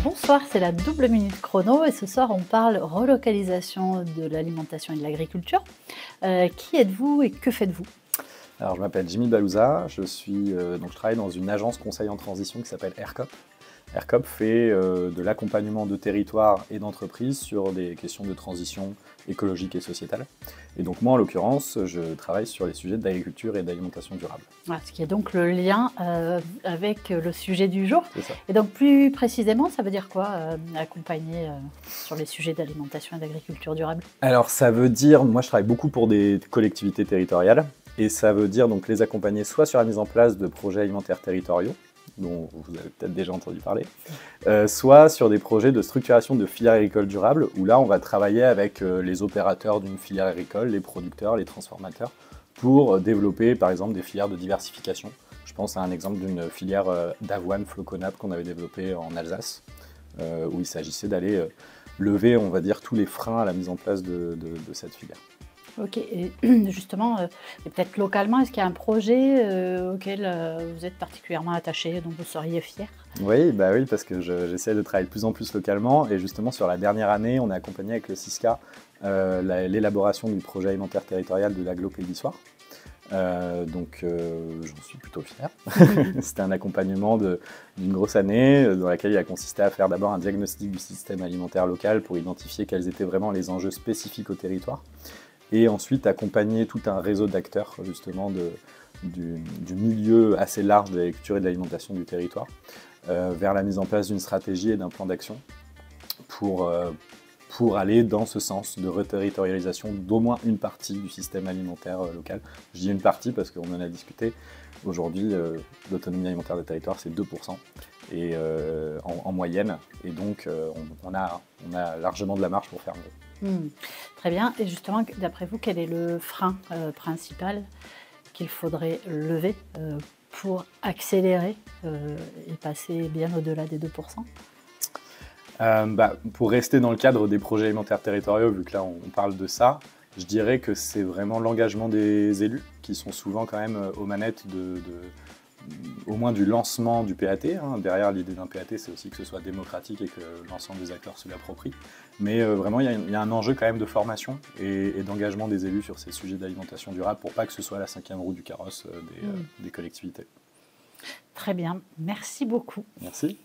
Bonsoir, c'est la double minute chrono et ce soir on parle relocalisation de l'alimentation et de l'agriculture. Qui êtes-vous et que faites-vous? Alors, je m'appelle Jimmy Balouza, je travaille dans une agence conseil en transition qui s'appelle AirCop. AirCop fait de l'accompagnement de territoires et d'entreprises sur des questions de transition écologique et sociétale. Et donc moi, en l'occurrence, je travaille sur les sujets d'agriculture et d'alimentation durable. Voilà, ce qui est donc le lien avec le sujet du jour. C'est ça. Et donc plus précisément, ça veut dire quoi, accompagner sur les sujets d'alimentation et d'agriculture durable? Alors ça veut dire, moi je travaille beaucoup pour des collectivités territoriales, et ça veut dire donc les accompagner soit sur la mise en place de projets alimentaires territoriaux, dont vous avez peut-être déjà entendu parler, soit sur des projets de structuration de filières agricoles durables, où là on va travailler avec les opérateurs d'une filière agricole, les producteurs, les transformateurs, pour développer par exemple des filières de diversification. Je pense à un exemple d'une filière d'avoine floconnable qu'on avait développée en Alsace, où il s'agissait d'aller lever, on va dire, tous les freins à la mise en place de cette filière. Ok, et justement, et peut-être localement, est-ce qu'il y a un projet auquel vous êtes particulièrement attaché, dont vous seriez fier? Oui, parce que j'essaie de travailler de plus en plus localement, et justement sur la dernière année, on a accompagné avec le CISCA l'élaboration du projet alimentaire territorial de l'agglo Pays d'Issoire. J'en suis plutôt fier. C'était un accompagnement d'une grosse année dans laquelle il a consisté à faire d'abord un diagnostic du système alimentaire local pour identifier quels étaient vraiment les enjeux spécifiques au territoire, et ensuite accompagner tout un réseau d'acteurs justement du milieu assez large de l'agriculture et de l'alimentation du territoire vers la mise en place d'une stratégie et d'un plan d'action pour aller dans ce sens de reterritorialisation d'au moins une partie du système alimentaire local. Je dis une partie parce qu'on en a discuté. Aujourd'hui, l'autonomie alimentaire des territoires, c'est 2% et, en moyenne. Et donc, on a largement de la marge pour faire mieux. Très bien. Et justement, d'après vous, quel est le frein principal qu'il faudrait lever pour accélérer et passer bien au-delà des 2%? Pour rester dans le cadre des projets alimentaires territoriaux, vu que là on parle de ça, je dirais que c'est vraiment l'engagement des élus qui sont souvent quand même aux manettes au moins du lancement du PAT. Derrière l'idée d'un PAT, c'est aussi que ce soit démocratique et que l'ensemble des acteurs se l'approprient. Mais vraiment, il y a un enjeu quand même de formation et d'engagement des élus sur ces sujets d'alimentation durable pour pas que ce soit la 5e roue du carrosse des collectivités. Très bien, merci beaucoup. Merci.